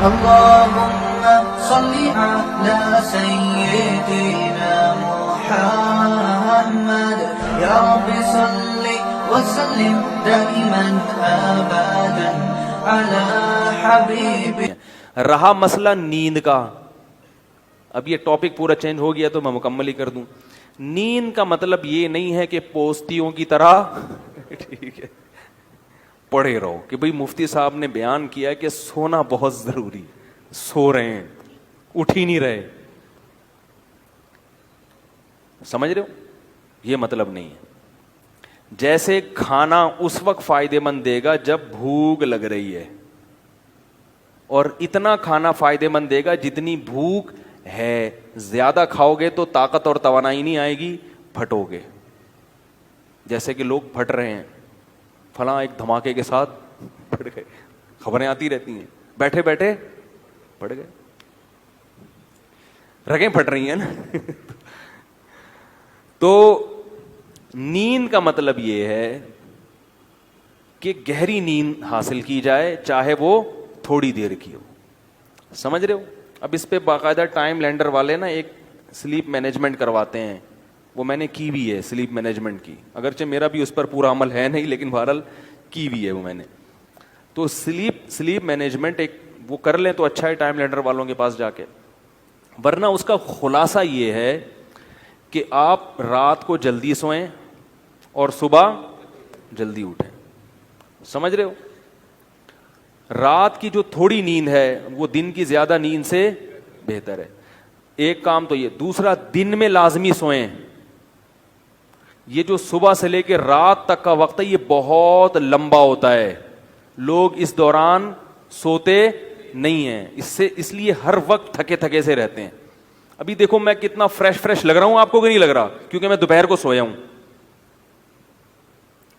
اللهم صل على سيدنا محمد يا رب صل وسلم دائما ابدا على حبيبك. رہا مسئلہ نیند کا. اب یہ ٹاپک پورا چینج ہو گیا تو میں مکمل ہی کر دوں. نیند کا مطلب یہ نہیں ہے کہ پوستیوں کی طرح ٹھیک ہے پڑے رہو کہ بھئی مفتی صاحب نے بیان کیا کہ سونا بہت ضروری, سو رہے ہیں, اٹھ ہی نہیں رہے. سمجھ رہے ہو, یہ مطلب نہیں ہے. جیسے کھانا اس وقت فائدے مند دے گا جب بھوک لگ رہی ہے, اور اتنا کھانا فائدے مند دے گا جتنی بھوک ہے. زیادہ کھاؤ گے تو طاقت اور توانائی نہیں آئے گی, پھٹو گے. جیسے کہ لوگ پھٹ رہے ہیں, فلاں ایک دھماکے کے ساتھ پھٹ گئے, خبریں آتی رہتی ہیں, بیٹھے بیٹھے پھٹ گئے. رگیں پھٹ رہی ہیں نا. تو نیند کا مطلب یہ ہے کہ گہری نیند حاصل کی جائے, چاہے وہ تھوڑی دیر کی ہو. سمجھ رہے ہو. اب اس پہ باقاعدہ ٹائم لینڈر والے نا ایک سلیپ مینجمنٹ کرواتے ہیں, وہ میں نے کی بھی ہے سلیپ مینجمنٹ کی, اگرچہ میرا بھی اس پر پورا عمل ہے نہیں, لیکن بہرحال کی بھی ہے وہ میں نے. تو سلیپ مینجمنٹ ایک وہ کر لیں تو اچھا ہے ٹائم لینڈر والوں کے پاس جا کے. ورنہ اس کا خلاصہ یہ ہے کہ آپ رات کو جلدی سوئیں اور صبح جلدی اٹھیں. سمجھ رہے ہو. رات کی جو تھوڑی نیند ہے وہ دن کی زیادہ نیند سے بہتر ہے. ایک کام تو یہ. دوسرا, دن میں لازمی سوئیں. یہ جو صبح سے لے کے رات تک کا وقت ہے یہ بہت لمبا ہوتا ہے, لوگ اس دوران سوتے نہیں ہیں, اس لیے ہر وقت تھکے تھکے سے رہتے ہیں. ابھی دیکھو میں کتنا فریش لگ رہا ہوں آپ کو کہ نہیں لگ رہا, کیونکہ میں دوپہر کو سویا ہوں.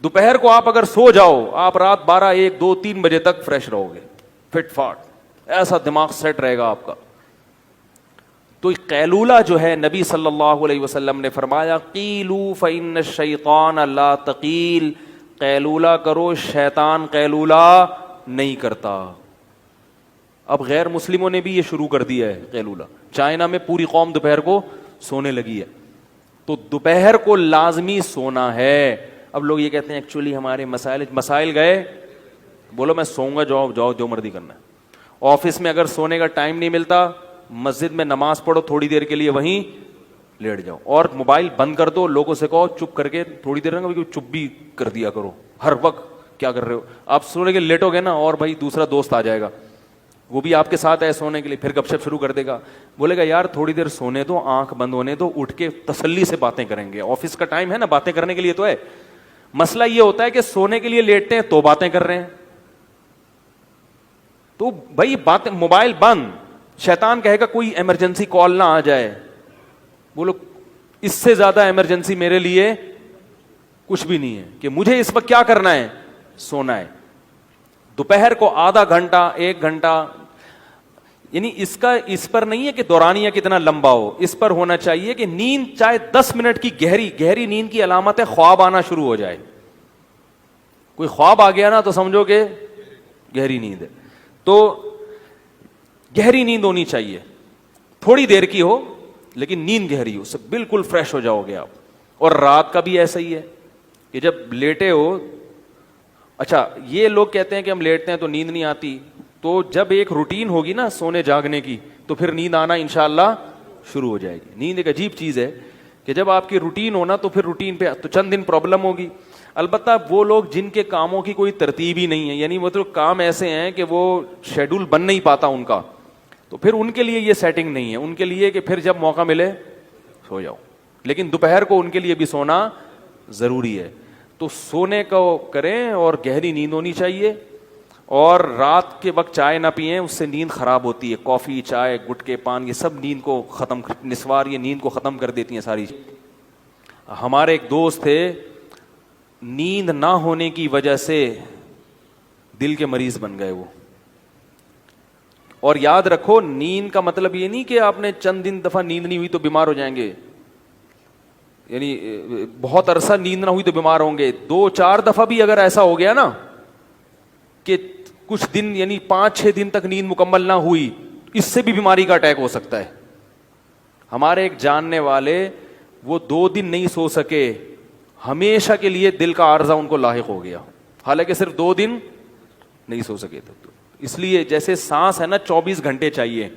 دوپہر کو آپ اگر سو جاؤ, آپ رات 12, 1, 2, 3 بجے تک فریش رہو گے, فٹ فاٹ, ایسا دماغ سیٹ رہے گا آپ کا. تو قیلولہ جو ہے نبی صلی اللہ علیہ وسلم نے فرمایا قیلوا فإن الشیطان لا تقیل, قیلولہ کرو, شیطان قیلولہ نہیں کرتا. اب غیر مسلموں نے بھی یہ شروع کر دیا ہے قیلولہ. چائنا میں پوری قوم دوپہر کو سونے لگی ہے. تو دوپہر کو لازمی سونا ہے. اب لوگ یہ کہتے ہیں ایکچولی ہمارے مسائل گئے, بولو میں سوؤں گا, جاؤ جو مرضی کرنا ہے. آفس میں اگر سونے کا ٹائم نہیں ملتا, مسجد میں نماز پڑھو تھوڑی دیر کے لیے, وہیں لیٹ جاؤ, اور موبائل بند کر دو. لوگوں سے کہو چپ کر کے تھوڑی دیر رہنا, چپ بھی کر دیا کرو. ہر وقت کیا کر رہے ہو آپ, سونے کے لیٹو گے نا اور بھائی دوسرا دوست آ جائے گا, وہ بھی آپ کے ساتھ ہے سونے کے لیے, پھر گپ شپ شروع کر دے گا. بولے گا یار تھوڑی دیر سونے دو, آنکھ بند ہونے دو, اٹھ کے تسلی سے باتیں کریں گے. آفس کا ٹائم ہے نا, باتیں کرنے کے لیے تو ہے. مسئلہ یہ ہوتا ہے کہ سونے کے لیے لیٹتے ہیں تو باتیں کر رہے ہیں. تو بھائی باتیں, موبائل بند. شیطان کہے گا کوئی ایمرجنسی کال نہ آ جائے, بولو اس سے زیادہ ایمرجنسی میرے لیے کچھ بھی نہیں ہے کہ مجھے اس وقت کیا کرنا ہے, سونا ہے. دوپہر کو آدھا گھنٹہ 1 گھنٹہ, یعنی اس پر نہیں ہے کہ دورانیہ کتنا لمبا ہو, اس پر ہونا چاہیے کہ نیند چاہے 10 منٹ کی گہری نیند کی علامت ہے خواب آنا شروع ہو جائے. کوئی خواب آ گیا نا تو سمجھو کہ گہری نیند ہے. تو گہری نیند ہونی چاہیے, تھوڑی دیر کی ہو لیکن نیند گہری ہو, اس سے بالکل فریش ہو جاؤ گے آپ. اور رات کا بھی ایسا ہی ہے کہ جب لیٹے ہو, اچھا یہ لوگ کہتے ہیں کہ ہم لیٹتے ہیں تو نیند نہیں آتی, تو جب ایک روٹین ہوگی نا سونے جاگنے کی تو پھر نیند آنا انشاءاللہ شروع ہو جائے گی. نیند ایک عجیب چیز ہے کہ جب آپ کی روٹین ہونا تو پھر روٹین پہ تو چند دن پرابلم ہوگی. البتہ وہ لوگ جن کے کاموں کی کوئی ترتیب ہی نہیں ہے, یعنی وہ تو کام ایسے ہیں کہ وہ شیڈول بن نہیں پاتا ان کا, تو پھر ان کے لیے یہ سیٹنگ نہیں ہے. ان کے لیے کہ پھر جب موقع ملے سو جاؤ, لیکن دوپہر کو ان کے لیے بھی سونا ضروری ہے. تو سونے کو کریں اور گہری نیند ہونی چاہیے. اور رات کے وقت چائے نہ پئیں, اس سے نیند خراب ہوتی ہے. کافی, چائے, گٹکے, پان, یہ سب نیند کو ختم, نسوار یہ نیند کو ختم کر دیتی ہیں ساری. ہمارے ایک دوست تھے, نیند نہ ہونے کی وجہ سے دل کے مریض بن گئے وہ. اور یاد رکھو نیند کا مطلب یہ نہیں کہ آپ نے چند دن دفعہ نیند نہیں ہوئی تو بیمار ہو جائیں گے, یعنی بہت عرصہ نیند نہ ہوئی تو بیمار ہوں گے. 2-4 دفعہ بھی اگر ایسا ہو گیا نا کہ کچھ دن یعنی 5-6 دن تک نیند مکمل نہ ہوئی, اس سے بھی بیماری کا اٹیک ہو سکتا ہے. ہمارے ایک جاننے والے وہ 2 دن نہیں سو سکے, ہمیشہ کے لیے دل کا عارضہ ان کو لاحق ہو گیا, حالانکہ صرف 2 دن نہیں سو سکے تھے. اس لیے جیسے سانس ہے نا 24 گھنٹے چاہیے,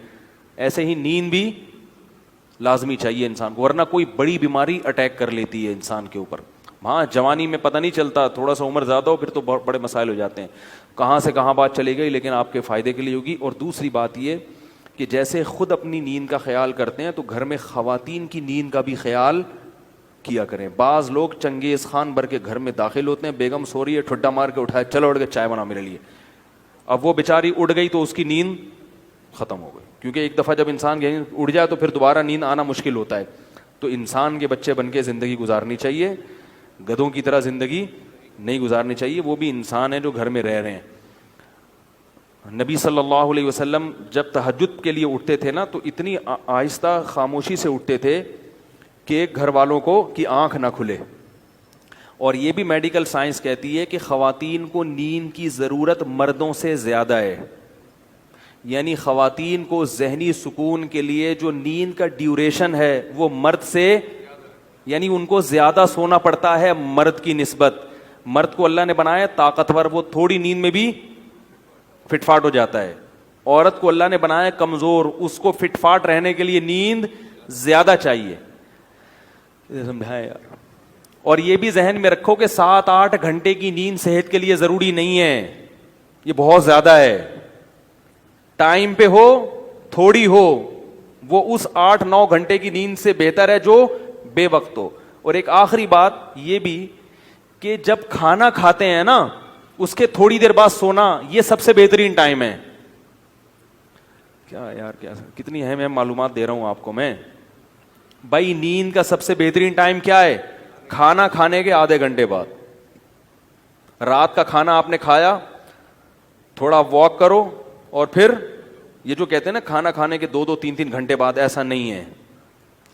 ایسے ہی نیند بھی لازمی چاہیے انسان کو, ورنہ کوئی بڑی بیماری اٹیک کر لیتی ہے انسان کے اوپر. ہاں جوانی میں پتہ نہیں چلتا, تھوڑا سا عمر زیادہ ہو پھر تو بہت بڑے مسائل ہو جاتے ہیں, کہاں سے کہاں بات چلی گئی, لیکن آپ کے فائدے کے لیے ہوگی. اور دوسری بات یہ کہ جیسے خود اپنی نیند کا خیال کرتے ہیں تو گھر میں خواتین کی نیند کا بھی خیال کیا کریں. بعض لوگ چنگیز خان بھر کے گھر میں داخل ہوتے ہیں, بیگم سو رہی ہے, ٹھڈا مار کے اٹھائے, چلو اٹھ کے چائے بنا میرے لیے. اب وہ بیچاری اڑ گئی تو اس کی نیند ختم ہو گئی, کیونکہ ایک دفعہ جب انسان اڑ جائے تو پھر دوبارہ نیند آنا مشکل ہوتا ہے. تو انسان کے بچے بن کے زندگی گزارنی چاہیے, گدھوں کی طرح زندگی نہیں گزارنی چاہیے. وہ بھی انسان ہیں جو گھر میں رہ رہے ہیں. نبی صلی اللہ علیہ وسلم جب تہجد کے لیے اٹھتے تھے نا تو اتنی آہستہ خاموشی سے اٹھتے تھے کہ گھر والوں کو کی آنکھ نہ کھلے. اور یہ بھی میڈیکل سائنس کہتی ہے کہ خواتین کو نیند کی ضرورت مردوں سے زیادہ ہے. یعنی خواتین کو ذہنی سکون کے لیے جو نیند کا ڈیوریشن ہے وہ مرد سے, یعنی ان کو زیادہ سونا پڑتا ہے مرد کی نسبت. مرد کو اللہ نے بنایا طاقتور, وہ تھوڑی نیند میں بھی فٹ فاٹ ہو جاتا ہے. عورت کو اللہ نے بنایا کمزور, اس کو فٹ فاٹ رہنے کے لیے نیند زیادہ چاہیے. سمجھائے یار. اور یہ بھی ذہن میں رکھو کہ 7-8 گھنٹے کی نیند صحت کے لیے ضروری نہیں ہے, یہ بہت زیادہ ہے. ٹائم پہ ہو تھوڑی ہو, وہ اس 8-9 گھنٹے کی نیند سے بہتر ہے جو بے وقت ہو. اور ایک آخری بات یہ بھی کہ جب کھانا کھاتے ہیں نا اس کے تھوڑی دیر بعد سونا, یہ سب سے بہترین ٹائم ہے. کیا یار, کیا کتنی اہم معلومات دے رہا ہوں آپ کو میں. بھائی نیند کا سب سے بہترین ٹائم کیا ہے؟ کھانا کھانے کے آدھے گھنٹے بعد. رات کا کھانا آپ نے کھایا, تھوڑا واک کرو, اور پھر یہ جو کہتے ہیں نا کھانا کھانے کے 2-3 گھنٹے بعد, ایسا نہیں ہے.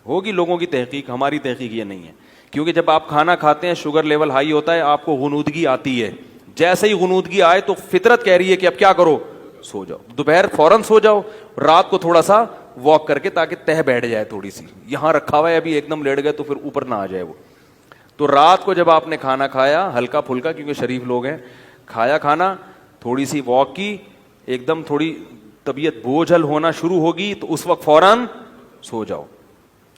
ہوگی لوگوں کی تحقیق, ہماری تحقیق یہ نہیں ہے. کیونکہ جب آپ کھانا کھاتے ہیں شوگر لیول ہائی ہوتا ہے, آپ کو غنودگی آتی ہے. جیسے ہی غنودگی آئے تو فطرت کہہ رہی ہے کہ اب کیا کرو, سو جاؤ. دوپہر فوراً سو جاؤ, رات کو تھوڑا سا واک کر کے تاکہ تہ بیٹھ جائے تھوڑی سی. یہاں رکھا ہوا ہے ابھی ایک دم لیٹ گئے تو پھر اوپر نہ آ جائے وہ. تو رات کو جب آپ نے کھانا کھایا ہلکا پھلکا, کیونکہ شریف لوگ ہیں, کھایا کھانا, تھوڑی سی واک کی, ایک دم تھوڑی طبیعت بوجھل ہونا شروع ہوگی تو اس وقت فوراً سو جاؤ.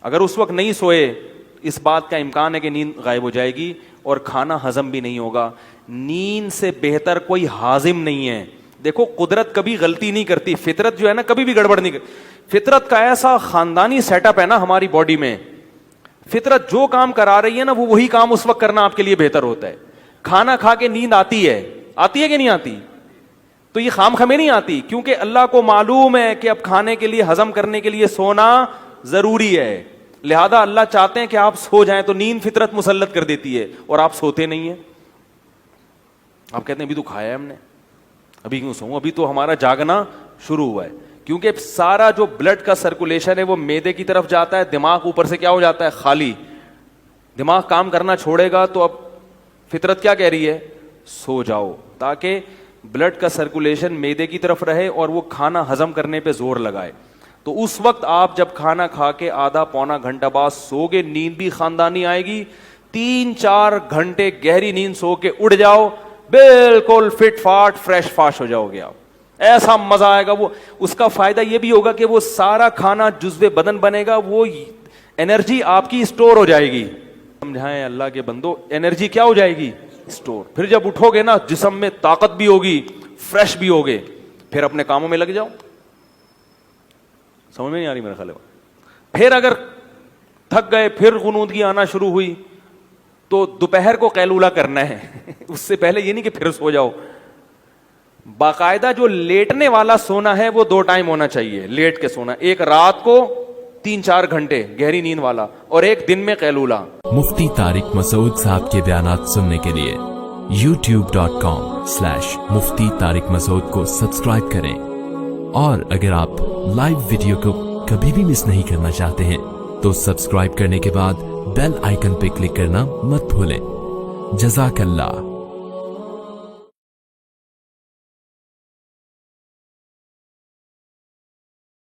اگر اس وقت نہیں سوئے, اس بات کا امکان ہے کہ نیند غائب ہو جائے گی اور کھانا ہضم بھی نہیں ہوگا. نیند سے بہتر کوئی ہاضم نہیں ہے. دیکھو قدرت کبھی غلطی نہیں کرتی, فطرت جو ہے نا کبھی بھی گڑبڑ نہیں کرتی. فطرت کا ایسا خاندانی سیٹ اپ ہے نا ہماری باڈی میں, فطرت جو کام کرا رہی ہے نا وہ وہی کام اس وقت کرنا آپ کے لیے بہتر ہوتا ہے. کھانا کھا کے نیند آتی ہے کہ نہیں آتی؟ تو یہ خام خمیں نہیں آتی, کیونکہ اللہ کو معلوم ہے کہ اب کھانے کے لیے ہضم کرنے کے لیے سونا ضروری ہے. لہذا اللہ چاہتے ہیں کہ آپ سو جائیں, تو نیند فطرت مسلط کر دیتی ہے اور آپ سوتے نہیں ہیں. آپ کہتے ہیں ابھی تو کھایا ہے ہم نے, ابھی کیوں سوؤں, ابھی تو ہمارا جاگنا شروع ہوا ہے. کیونکہ سارا جو بلڈ کا سرکولیشن ہے وہ معدے کی طرف جاتا ہے, دماغ اوپر سے کیا ہو جاتا ہے, خالی. دماغ کام کرنا چھوڑے گا تو اب فطرت کیا کہہ رہی ہے, سو جاؤ, تاکہ بلڈ کا سرکولیشن معدے کی طرف رہے اور وہ کھانا ہضم کرنے پہ زور لگائے. تو اس وقت آپ جب کھانا کھا کے آدھا پونا گھنٹہ بعد سو گے, نیند بھی خاندانی آئے گی. 3-4 گھنٹے گہری نیند سو کے اڑ جاؤ, بالکل فٹ فاٹ فریش فاش ہو جاؤ گے آپ. ایسا مزہ آئے گا. وہ اس کا فائدہ یہ بھی ہوگا کہ وہ سارا کھانا جزو بدن بنے گا, وہ انرجی آپ کی اسٹور ہو جائے گی. سمجھائیں اللہ کے بندو, انرجی کیا ہو جائے گی, اسٹور. پھر جب اٹھو گے نا جسم میں طاقت بھی ہوگی, فریش بھی ہوگے, پھر اپنے کاموں میں لگ جاؤ. سمجھ میں نہیں آ رہی میرا خیال ہے. پھر اگر تھک گئے, پھر غنودگی آنا شروع ہوئی, تو دوپہر کو قیلولہ کرنا ہے. اس سے پہلے یہ نہیں کہ پھر سو جاؤ. باقاعدہ جو لیٹنے والا سونا ہے وہ 2 ٹائم ہونا چاہیے, لیٹ کے سونا. ایک رات کو 3-4 گھنٹے گہری نیند والا, اور ایک دن میں قیلولہ. مفتی طارق مسعود صاحب کے بیانات سننے کے لیے youtube.com/مفتی طارق مسعود کو سبسکرائب کریں. اور اگر آپ لائیو ویڈیو کو کبھی بھی مس نہیں کرنا چاہتے ہیں تو سبسکرائب کرنے کے بعد بیل آئیکن پہ کلک کرنا مت بھولیں. جزاک اللہ.